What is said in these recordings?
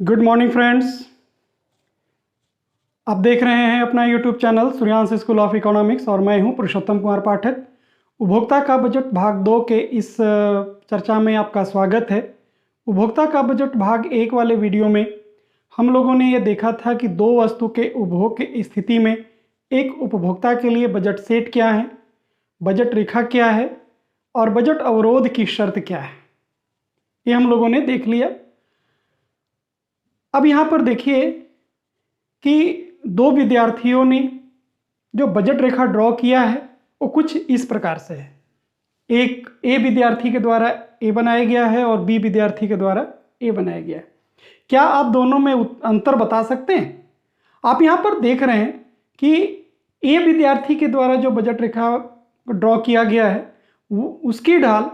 Good morning friends. आप देख रहे हैं अपना YouTube channel Suryansh school of economics और मैं हूं पुरुषोत्तम कुमार पाठक। उपभोक्ता का बजट भाग 2 के इस चर्चा में आपका स्वागत है। उपभोक्ता का बजट भाग 1 वाले वीडियो में हम लोगों ने ये देखा था कि दो वस्तु के उपभोग की स्थिति में एक उपभोक्ता के लिए बजट सेट क्या है, बजट रेखा क्या है और बजट अवरोध की शर्त क्या है, ये हम लोगों ने देख लिया। अब यहाँ पर देखिए कि दो विद्यार्थियों ने जो बजट रेखा ड्रॉ किया है वो कुछ इस प्रकार से है। एक ए विद्यार्थी के द्वारा ए बनाया गया है और बी विद्यार्थी के द्वारा ए बनाया गया है। क्या आप दोनों में अंतर बता सकते हैं? आप यहाँ पर देख रहे हैं कि ए विद्यार्थी के द्वारा जो बजट रेखा ड्रॉ किया गया है उसकी ढाल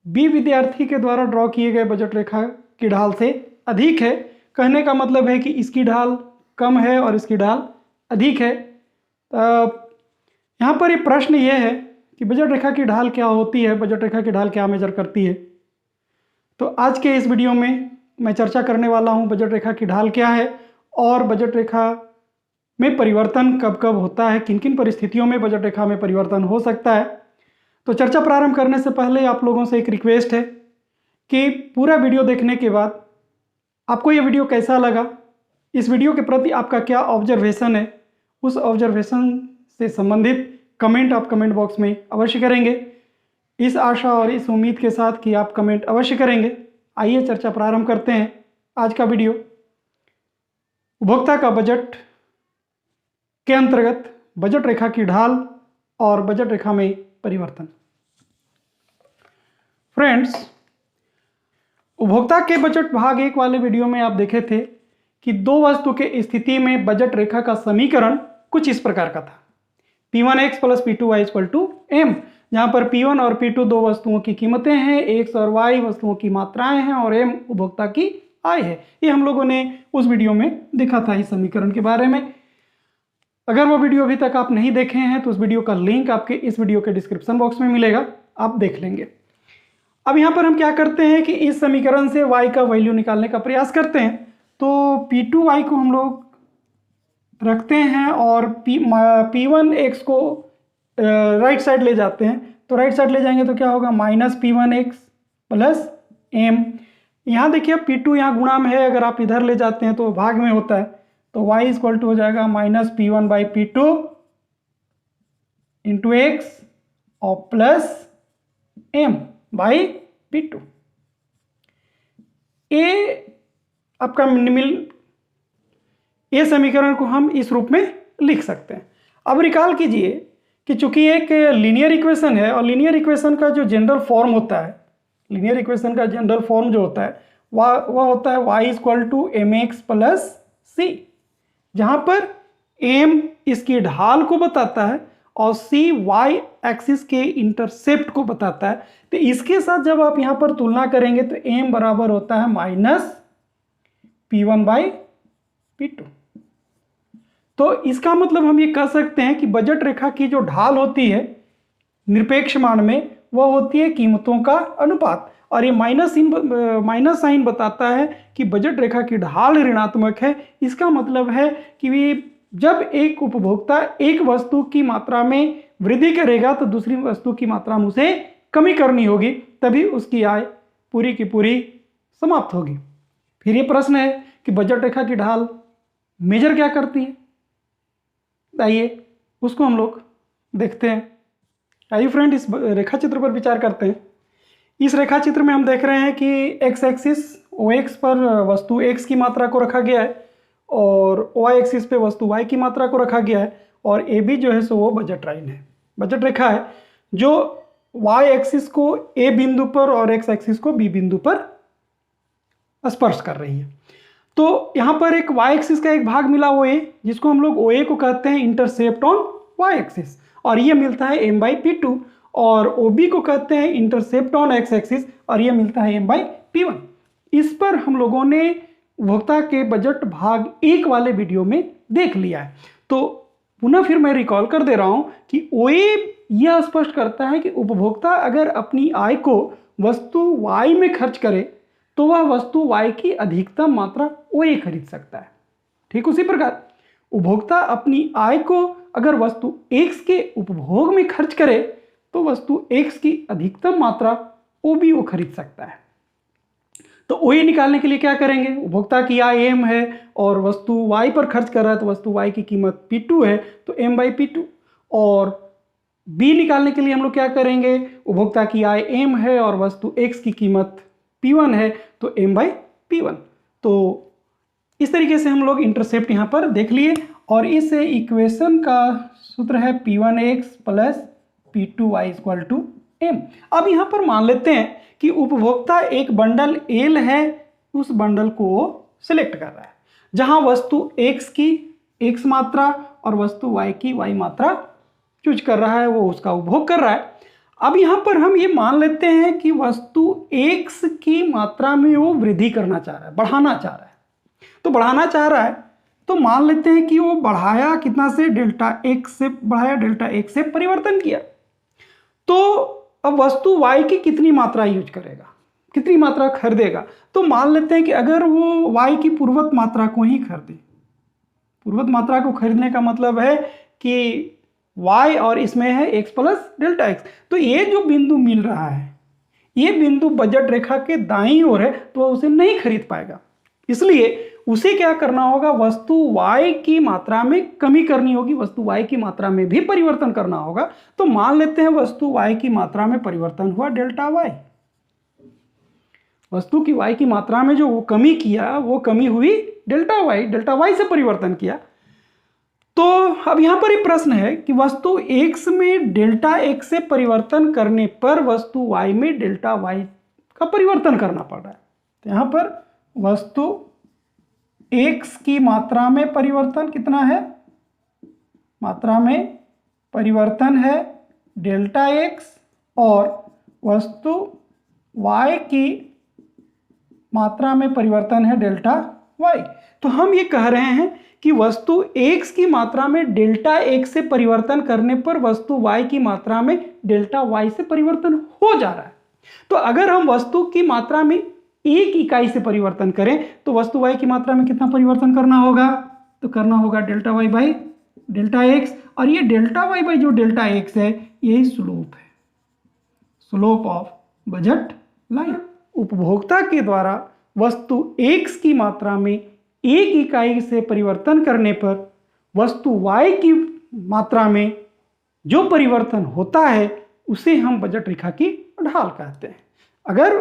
बी विद्यार्थी के द्वारा ड्रॉ किए गए बजट रेखा की ढाल से अधिक है। कहने का मतलब है कि इसकी ढाल कम है और इसकी ढाल अधिक है। यहाँ पर ये प्रश्न ये है कि बजट रेखा की ढाल क्या होती है, बजट रेखा की ढाल क्या मेजर करती है। तो आज के इस वीडियो में मैं चर्चा करने वाला हूँ बजट रेखा की ढाल क्या है और बजट रेखा में परिवर्तन कब कब होता है, किन किन परिस्थितियों में बजट रेखा में परिवर्तन हो सकता है। तो चर्चा प्रारंभ करने से पहले आप लोगों से एक रिक्वेस्ट है कि पूरा वीडियो देखने के बाद आपको ये वीडियो कैसा लगा, इस वीडियो के प्रति आपका क्या ऑब्जर्वेशन है, उस ऑब्जर्वेशन से संबंधित कमेंट आप कमेंट बॉक्स में अवश्य करेंगे। इस आशा और इस उम्मीद के साथ कि आप कमेंट अवश्य करेंगे, आइए चर्चा प्रारंभ करते हैं। आज का वीडियो उपभोक्ता का बजट के अंतर्गत बजट रेखा की ढाल और बजट रेखा में परिवर्तन। फ्रेंड्स, उपभोक्ता के बजट भाग 1 वाले वीडियो में आप देखे थे कि दो वस्तु के स्थिति में बजट रेखा का समीकरण कुछ इस प्रकार का था। P1x + P2y = M, जहां पर P1 और P2 दो वस्तुओं की कीमतें हैं, X और Y वस्तुओं की मात्राएं हैं और M उपभोक्ता की आय है। ये हम लोगों ने उस वीडियो में देखा था इस समीकरण के बारे में। अगर वो वीडियो अभी तक आप नहीं देखे हैं तो उस वीडियो का लिंक आपके इस वीडियो के डिस्क्रिप्शन बॉक्स में मिलेगा, आप देख लेंगे। अब यहाँ पर हम क्या करते हैं कि इस समीकरण से y का वैल्यू निकालने का प्रयास करते हैं। तो P2y को हम लोग रखते हैं और P1x को राइट साइड ले जाते हैं। तो राइट साइड ले जाएंगे तो क्या होगा, -P1x + M। यहाँ देखिए P2 यहाँ गुणा में है, अगर आप इधर ले जाते हैं तो भाग में होता है, तो y = हो जाएगा -P1/P2 × x और प्लस M/P2। आपका ये समीकरण को हम इस रूप में लिख सकते हैं। अब रिकॉल कीजिए कि चूंकि एक लीनियर इक्वेशन है और लीनियर इक्वेशन का जो जनरल फॉर्म होता है, लीनियर इक्वेशन का जनरल फॉर्म जो होता है वह होता है y = mx + c, जहां पर m इसकी ढाल को बताता है और c y एक्सिस के इंटरसेप्ट को बताता है। तो इसके साथ जब आप यहां पर तुलना करेंगे तो m बराबर होता है -P1/P2। तो इसका मतलब हम ये कह सकते हैं कि बजट रेखा की जो ढाल होती है निरपेक्ष मान में, वह होती है कीमतों का अनुपात, और ये माइनस साइन बताता है कि बजट रेखा की ढाल ऋणात्मक है। इसका मतलब है कि जब एक उपभोक्ता एक वस्तु की मात्रा में वृद्धि करेगा तो दूसरी वस्तु की मात्रा में उसे कमी करनी होगी, तभी उसकी आय पूरी की पूरी समाप्त होगी। फिर ये प्रश्न है कि बजट रेखा की ढाल मेजर क्या करती है, आइए उसको हम लोग देखते हैं। आइए फ्रेंड, इस रेखा चित्र पर विचार करते हैं। इस रेखा चित्र में हम देख रहे हैं कि x एक्सिस OX पर वस्तु x की मात्रा को रखा गया है और y एक्सिस पे वस्तु y की मात्रा को रखा गया है, और AB जो है सो वो बजट लाइन है, बजट रेखा है जो y एक्सिस को A बिंदु पर और x एक्सिस को B बिंदु पर स्पर्श कर रही है। तो यहाँ पर एक y एक्सिस का एक भाग मिला OA, जिसको हम लोग OA को कहते हैं इंटरसेप्ट ऑन y एक्सिस, और ये मिलता है M/P2, और OB को कहते हैं इंटरसेप्ट ऑन x एक्सिस, और ये मिलता है M/P1। इस पर हम लोगों ने उपभोक्ता के बजट भाग 1 वाले वीडियो में देख लिया है। तो पुनः फिर मैं रिकॉल कर दे रहा हूं कि OA यह स्पष्ट करता है कि उपभोक्ता अगर अपनी आय को वस्तु Y में खर्च करे तो वह वस्तु y की अधिकतम मात्रा OA खरीद सकता है। ठीक उसी प्रकार उपभोक्ता अपनी आय को अगर वस्तु X के उपभोग में खर्च करे तो वस्तु X की अधिकतम मात्रा OB वो खरीद सकता है। तो OA निकालने के लिए क्या करेंगे, उपभोक्ता की आय M है और वस्तु Y पर खर्च कर रहा है तो वस्तु Y की कीमत P2 है तो M/P2। और B निकालने के लिए हम लोग क्या करेंगे, उपभोक्ता की आय M है और वस्तु X की कीमत P1 है तो M/P1। तो इस तरीके से हम लोग इंटरसेप्ट यहाँ पर देख लिए और इस इक्वेशन का सूत्र है P1x plus P2y equal to M। अब यहाँ पर मान लेते हैं कि उपभोक्ता एक बंडल L है, उस बंडल को सिलेक्ट कर रहा है जहां वस्तु X की X मात्रा और वस्तु Y की Y मात्रा चूज कर रहा है, वो उसका उपभोग कर रहा है। अब यहाँ पर हम ये मान लेते हैं कि वस्तु X की मात्रा में वो वृद्धि करना चाह रहा है, बढ़ाना चाह रहा है। तो बढ़ाना चाह रहा है तो मान लेते हैं कि वो बढ़ाया कितना से, डेल्टा X से बढ़ाया, डेल्टा X से परिवर्तन किया। तो अब वस्तु Y की कितनी मात्रा यूज करेगा, कितनी मात्रा खरीदेगा, तो मान लेते हैं कि अगर वो Y की पूर्वत मात्रा को ही खरीदे, पूर्वत मात्रा को खरीदने का मतलब है कि Y और इसमें है X प्लस डेल्टा X। तो ये जो बिंदु मिल रहा है ये बिंदु बजट रेखा के दाईं ओर है तो वह उसे नहीं खरीद पाएगा, इसलिए उसे क्या करना होगा, वस्तु Y की मात्रा में कमी करनी होगी, वस्तु Y की मात्रा में भी परिवर्तन करना होगा। तो मान लेते हैं वस्तु Y की मात्रा में परिवर्तन हुआ डेल्टा Y, वस्तु की Y की मात्रा में जो वो कमी किया वो कमी हुई डेल्टा Y से परिवर्तन किया। तो अब यहाँ पर एक प्रश्न है कि वस्तु X में डेल्टा X से परिवर्तन करने पर वस्तु Y में डेल्टा Y का परिवर्तन करना पड़ रहा है। तो यहाँ पर वस्तु X की मात्रा में परिवर्तन कितना है, मात्रा में परिवर्तन है डेल्टा X और वस्तु Y की मात्रा में परिवर्तन है डेल्टा Y। तो हम ये कह रहे हैं कि वस्तु X की मात्रा में डेल्टा X से परिवर्तन करने पर वस्तु Y की मात्रा में डेल्टा Y से परिवर्तन हो जा रहा है। तो अगर हम वस्तु की मात्रा में एक इकाई से परिवर्तन करें तो वस्तु Y की मात्रा में कितना परिवर्तन करना होगा, तो करना होगा delta Y by delta X। और ये डेल्टा Y बाई जो डेल्टा X है यही स्लोप है, स्लोप ऑफ बजट लाइन। उपभोक्ता के द्वारा वस्तु X की मात्रा में एक इकाई से परिवर्तन करने पर वस्तु Y की मात्रा में जो परिवर्तन होता है उसे हम बजट रेखा की ढाल कहते हैं। अगर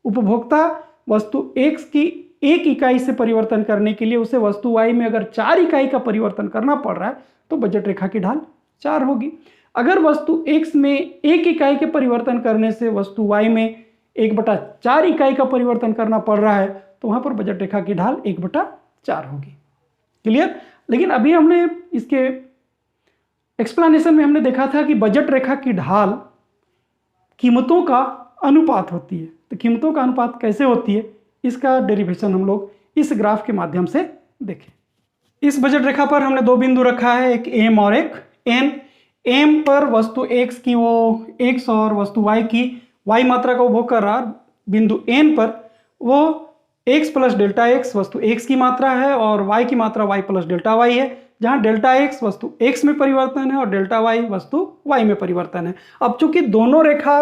उपभोक्ता वस्तु X की एक इकाई से परिवर्तन करने के लिए उसे वस्तु Y में अगर 4 इकाई का परिवर्तन करना पड़ रहा है तो बजट रेखा की ढाल 4 होगी। अगर वस्तु X में एक इकाई के परिवर्तन करने से वस्तु Y में 1/4 इकाई का परिवर्तन करना पड़ रहा है तो वहां पर बजट रेखा की ढाल 1/4 होगी। क्लियर। लेकिन अभी हमने इसके एक्सप्लेनेशन में हमने देखा था कि बजट रेखा की ढाल कीमतों का अनुपात होती है। तो कीमतों का अनुपात कैसे होती है इसका डेरिवेशन हम लोग इस ग्राफ के माध्यम से देखें। इस बजट रेखा पर हमने दो बिंदु रखा है, एक M और एक N। M पर वस्तु X की वो X और वस्तु Y की Y मात्रा का उपभोग कर रहा, बिंदु N पर वो X प्लस डेल्टा X वस्तु X की मात्रा है और Y की मात्रा Y प्लस डेल्टा Y है, जहां डेल्टा X वस्तु X में परिवर्तन है और डेल्टा Y वस्तु Y में परिवर्तन है। अब चूंकि दोनों रेखा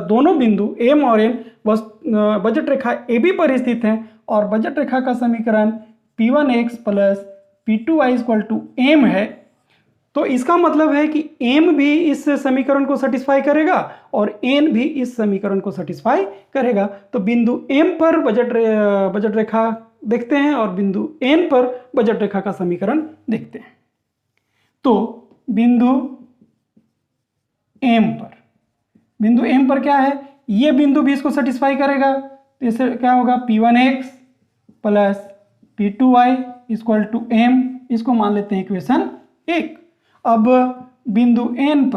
दोनों बिंदु M और N बजट रेखा AB पर स्थित हैं और बजट रेखा का समीकरण P1x plus P2y equal to M है, तो इसका मतलब है कि M भी इस समीकरण को सेटिस्फाई करेगा और N भी इस समीकरण को सेटिस्फाई करेगा। तो बिंदु M पर बजट रेखा देखते हैं और बिंदु N पर बजट रेखा का समीकरण देखते हैं। तो बिंदु M पर क्या है, ये बिंदु भी इसको सेटिस्फाई करेगा, तो इससे क्या होगा P1x plus P2y equal to M, इसको मान लेते हैं इक्वेशन 1। अब बिंदु N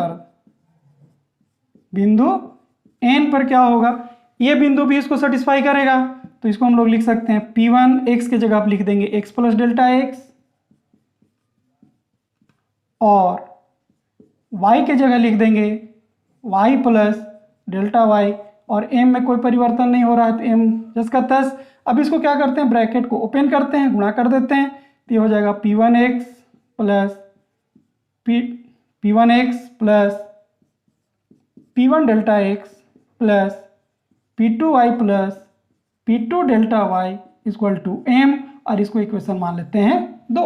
पर क्या होगा, ये बिंदु भी इसको सेटिस्फाई करेगा, तो इसको हम लोग लिख सकते हैं P1x के जगह आप लिख देंगे x प्लस डेल्टा x और y के जगह लिख देंगे y प्लस डेल्टा y और m में कोई परिवर्तन नहीं हो रहा है, तो m जस का तस। अब इसको क्या करते हैं, ब्रैकेट को ओपन करते हैं, गुणा कर देते हैं, तो ये हो जाएगा p1x plus p1x plus p1 delta x plus p2y plus p2 delta y equal to m, और इसको इक्वेशन मान लेते हैं 2।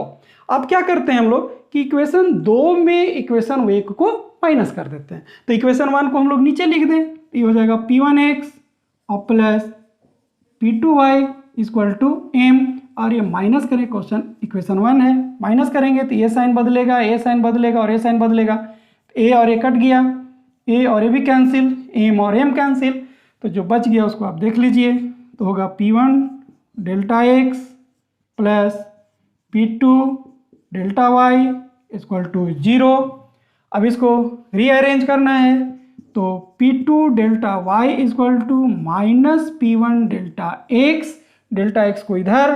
अब क्या करते हैं हम लोग कि इक्वेशन 2 में इक्वेशन 1 को माइनस कर देते हैं, तो इक्वेशन 1 को हम लोग नीचे लिख दें, तो ये हो जाएगा p1x और plus p2y equal to m, और ये माइनस करें, क्वेश्चन इक्वेशन 1 है, माइनस करेंगे तो ये साइन बदलेगा, ए साइन बदलेगा और ए साइन बदलेगा, ए और ए कट गया, ए और ए भी कैंसिल, एम और एम कैंसिल, तो जो बच गया उसको आप देख लीजिए, तो होगा p1 delta x plus p2 delta y equal to 0। अब इसको रीअरेंज करना है, तो p2 delta y equal to minus p1 delta x को इधर,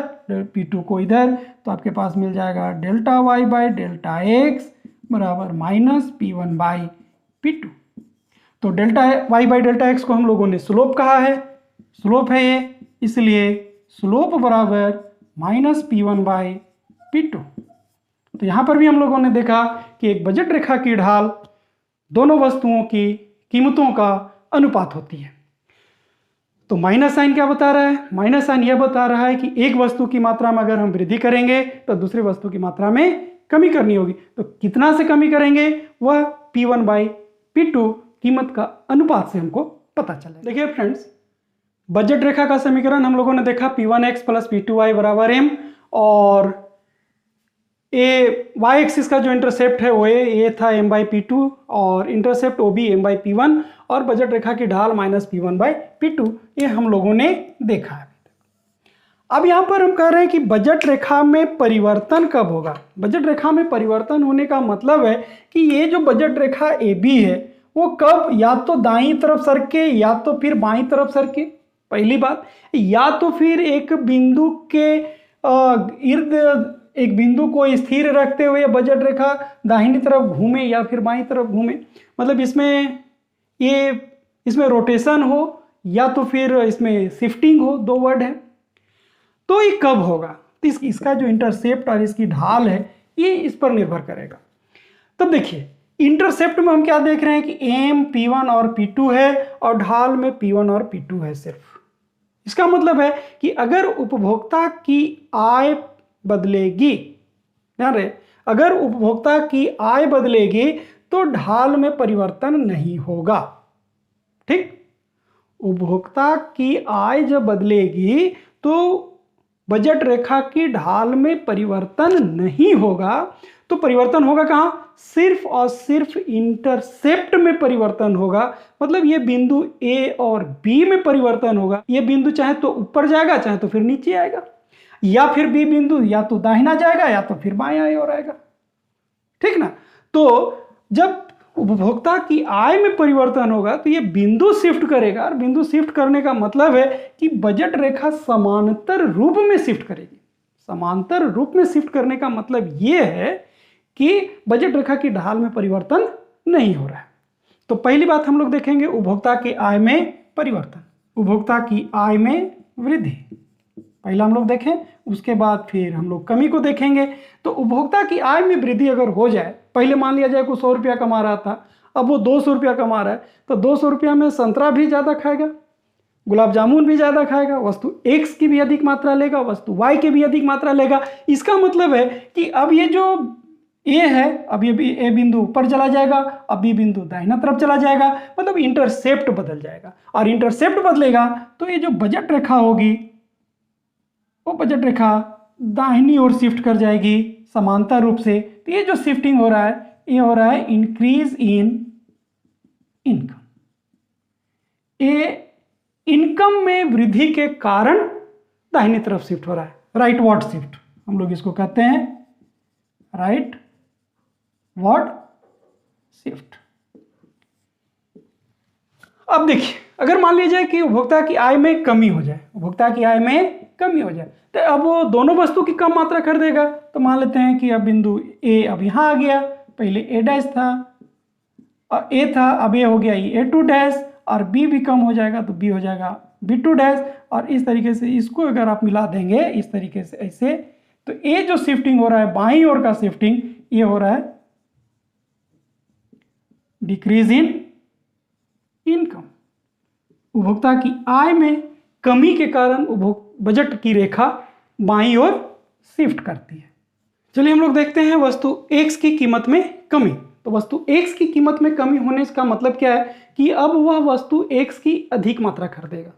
p2 को इधर, तो आपके पास मिल जाएगा delta y by delta x बराबर माइनस p1 बाई p2। तो delta y by delta x को हम लोगों ने स्लोप कहा है, स्लोप है ये, इसलिए स्लोप बराबर माइनस p1 बाई p2। तो यहाँ पर भी हम लोगों ने देखा कि एक बजट रेखा की ढाल दोनों वस्तुओं की कीमतों का अनुपात होती है। तो माइनस साइन क्या बता रहा है, माइनस साइन यह बता रहा है कि एक वस्तु की मात्रा में अगर हम वृद्धि करेंगे तो दूसरी वस्तु की मात्रा में कमी करनी होगी, तो कितना से कमी करेंगे वह p1 बाई p2 कीमत का अनुपात से हमको पता चले। देखिए फ्रेंड्स, बजट रेखा का समीकरण हम लोगों ने देखा p1x प्लस p2y बराबर m, और y एक्सिस का जो इंटरसेप्ट है वो ये था m बाई p2 और इंटरसेप्ट वो भी m बाई p1, और बजट रेखा की ढाल माइनस p1 बाई p2, ये हम लोगों ने देखा है। अब यहाँ पर हम कह रहे हैं कि बजट रेखा में परिवर्तन कब होगा। बजट रेखा में परिवर्तन होने का मतलब है कि ये जो बजट रेखा AB है वो कब या तो दाईं तरफ सरके या तो फिर बाईं तरफ सरके, पहली बात, या तो फिर एक बिंदु के इर्द एक बिंदु को स्थिर रखते हुए बजट रेखा दाहिनी तरफ घूमे या फिर बाईं तरफ घूमे, मतलब इसमें रोटेशन हो या तो फिर इसमें शिफ्टिंग हो, दो वर्ड है। तो ये कब होगा, तो इसका जो इंटरसेप्ट और इसकी ढाल है ये इस पर निर्भर करेगा। तब देखिए इंटरसेप्ट में हम क्या देख रहे हैं कि m p1 और p2 है और ढाल में p1 और p2 है सिर्फ। इसका मतलब है कि अगर उपभोक्ता की आय बदलेगी, ध्यान रहे, अगर उपभोक्ता की आय बदलेगी तो ढाल में परिवर्तन नहीं होगा। ठीक, उपभोक्ता की आय जब बदलेगी तो बजट रेखा की ढाल में परिवर्तन नहीं होगा, तो परिवर्तन होगा कहां, सिर्फ और सिर्फ इंटरसेप्ट में परिवर्तन होगा। मतलब ये बिंदु A और B में परिवर्तन होगा। ये बिंदु चाहे तो ऊपर जाएगा चाहे तो फिर नीचे आएगा, या फिर B बिंदु या तो दाहिना जाएगा या तो फिर बाएं ओर आएगा। ठीक ना, तो जब उपभोक्ता की आय में परिवर्तन होगा तो ये बिंदु शिफ्ट करेगा, और बिंदु शिफ्ट करने का मतलब है कि बजट रेखा समांतर रूप में शिफ्ट करेगी। समांतर रूप में शिफ्ट करने का मतलब ये है कि बजट रेखा की ढाल में परिवर्तन नहीं हो रहा है। तो पहली बात हम लोग देखेंगे उपभोक्ता की आय में परिवर्तन, उपभोक्ता की आय में वृद्धि, पहला हम लोग देखें, उसके बाद फिर हम लोग कमी को देखेंगे। तो उपभोक्ता की आय में वृद्धि अगर हो जाए, पहले मान लिया जाए कोई 100 रुपया कमा रहा था, अब वो 200 रुपया कमा रहा है, तो 200 रुपया में संतरा भी ज़्यादा खाएगा, गुलाब जामुन भी ज़्यादा खाएगा, वस्तु X की भी अधिक मात्रा लेगा, वस्तु Y की भी अधिक मात्रा लेगा। इसका मतलब है कि अब ये जो A है, अब ये A बिंदु ऊपर चला जाएगा, अब B बिंदु दाहिना तरफ चला जाएगा, मतलब इंटरसेप्ट बदल जाएगा, और इंटरसेप्ट बदलेगा तो ये जो बजट रेखा होगी वो बजट रेखा दाहिनी ओर शिफ्ट कर जाएगी समांतर रूप से। तो ये जो शिफ्टिंग हो रहा है ये हो रहा है इंक्रीज इन इनकम। ये इनकम में वृद्धि के कारण दाहिनी तरफ शिफ्ट हो रहा है, राइट वर्ड शिफ्ट हम लोग इसको कहते हैं, राइट वर्ड शिफ्ट। अब देखिए, अगर मान लीजिए कि उपभोक्ता की आय में कमी हो जाए, उपभोक्ता की आय में कमी हो जाए, तो अब वो दोनों वस्तु की कम मात्रा खरीदेगा। तो मान लेते हैं कि अब बिंदु A अब यहाँ आ गया, पहले A डैश था और A था, अब ये हो गया ये A2 डैश, और बी भी कम हो जाएगा तो बी हो जाएगा B2 डैश। और इस तरीके से इसको अगर आप मिला देंगे इस तरीके से ऐसे, तो ये जो शिफ्टिंग हो रहा है बाईं ओर का शिफ्टिंग, ये हो रहा है डिक्रीज इन इनकम। उपभोक्ता की आय में कमी के कारण बजट की रेखा बाईं ओर शिफ्ट करती है। चलिए हम लोग देखते हैं वस्तु X की कीमत में कमी। तो वस्तु X की कीमत में कमी होने का मतलब क्या है कि अब वह वस्तु X की अधिक मात्रा खरीदेगा।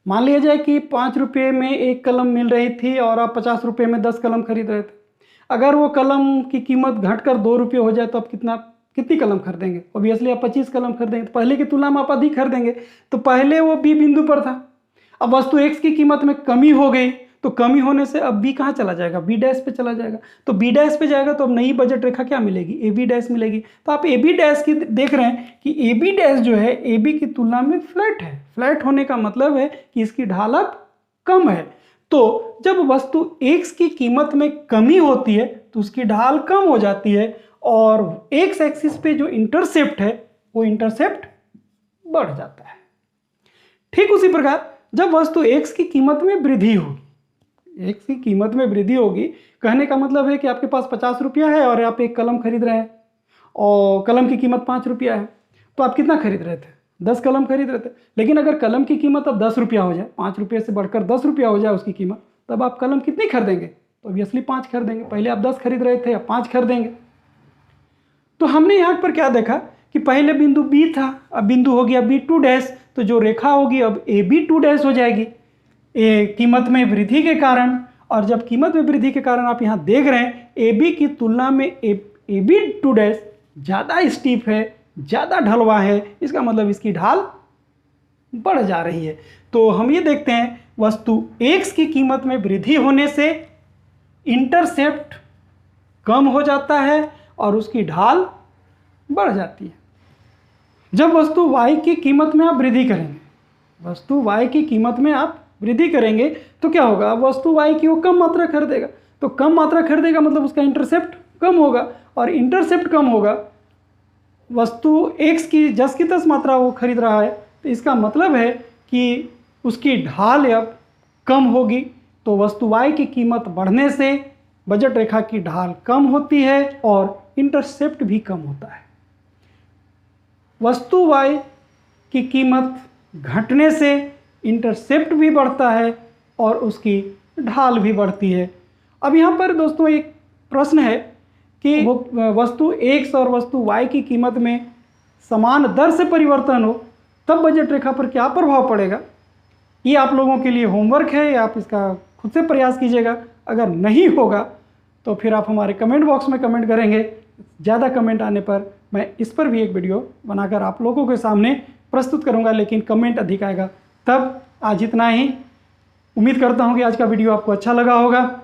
मान लिया जाए कि 5 रुपये में एक कलम मिल रही थी और आप 50 रुपये में 10 कलम खरीद रहे थे। अगर वो कलम की कीमत घटकर 2 रुपये हो जाए तो आप कितनी कलम खरीदेंगे? ऑब्वियसली आप 25 कलम खरीदेंगे। तो पहले की तुलना में आप अधिक खरीदेंगे। तो पहले वो बी बिंदु पर था, अब वस्तु X की कीमत में कमी हो गई, तो कमी होने से अब बी कहाँ चला जाएगा? बी डैश पे चला जाएगा। तो बी डैश पे जाएगा तो अब नई बजट रेखा क्या मिलेगी? ए बी डैश मिलेगी। तो आप ए बी डैश की देख रहे हैं कि ए बी डैश जो है ए बी की तुलना में फ्लैट है। फ्लैट होने का मतलब है कि इसकी ढाल अब कम है। तो जब वस्तु X की कीमत में कमी होती है तो उसकी ढाल कम हो जाती है और X एक्सिस पे जो इंटरसेप्ट है वो इंटरसेप्ट बढ़ जाता है। ठीक उसी प्रकार जब वस्तु X की कीमत में वृद्धि होगी, X की कीमत में वृद्धि होगी कहने का मतलब है कि आपके पास 50 रुपया है और आप एक कलम खरीद रहे हैं और कलम की कीमत 5 रुपया है, तो आप कितना खरीद रहे थे? 10 कलम खरीद रहे थे। लेकिन अगर कलम की कीमत अब 10 रुपया हो जाए, 5 रुपये से बढ़कर 10 रुपया हो जाए उसकी कीमत, तब आप कलम कितनी खरीदेंगे? तो ऑब्वियसली 5 खरीदेंगे। पहले आप 10 खरीद रहे थे, अब 5 खरीदेंगे। तो हमने यहाँ पर क्या देखा कि पहले बिंदु B था, अब बिंदु हो गया B2 डैश, तो जो रेखा होगी अब AB2 डैश हो जाएगी कीमत में वृद्धि के कारण। और जब कीमत में वृद्धि के कारण आप यहाँ देख रहे हैं AB की तुलना में AB2 डैश ज़्यादा स्टीप है, ज़्यादा ढलवा है, इसका मतलब इसकी ढाल बढ़ जा रही है। तो हम ये देखते हैं वस्तु X की कीमत में वृद्धि होने से इंटरसेप्ट कम हो जाता है और उसकी ढाल बढ़ जाती है। जब वस्तु Y की कीमत में आप वृद्धि करेंगे, वस्तु Y की कीमत में आप वृद्धि करेंगे तो क्या होगा? वस्तु Y की वो कम मात्रा खरीदेगा। तो कम मात्रा खरीदेगा मतलब उसका इंटरसेप्ट कम होगा, और इंटरसेप्ट कम होगा, वस्तु X की 10 की 10 मात्रा वो खरीद रहा है, तो इसका मतलब है कि उसकी ढाल अब कम होगी। तो वस्तु Y की कीमत बढ़ने से बजट रेखा की ढाल कम होती है और इंटरसेप्ट भी कम होता है। वस्तु Y की कीमत घटने से इंटरसेप्ट भी बढ़ता है और उसकी ढाल भी बढ़ती है। अब यहाँ पर दोस्तों एक प्रश्न है कि वस्तु X और वस्तु Y की कीमत में समान दर से परिवर्तन हो तब बजट रेखा पर क्या प्रभाव पड़ेगा? ये आप लोगों के लिए होमवर्क है, आप इसका खुद से प्रयास कीजिएगा। अगर नहीं होगा तो फिर आप हमारे कमेंट बॉक्स में कमेंट करेंगे। ज़्यादा कमेंट आने पर मैं इस पर भी एक वीडियो बनाकर आप लोगों के सामने प्रस्तुत करूंगा, लेकिन कमेंट अधिक आएगा तब। आज इतना ही। उम्मीद करता हूं कि आज का वीडियो आपको अच्छा लगा होगा।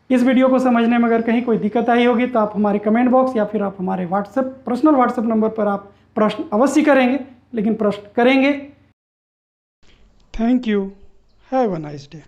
इस वीडियो को समझने में अगर कहीं कोई दिक्कत आई होगी तो आप हमारे कमेंट बॉक्स या फिर आप हमारे पर्सनल व्हाट्सएप नंबर पर आप प्रश्न अवश्य करेंगे, लेकिन प्रश्न करेंगे। Thank you. Have a nice day.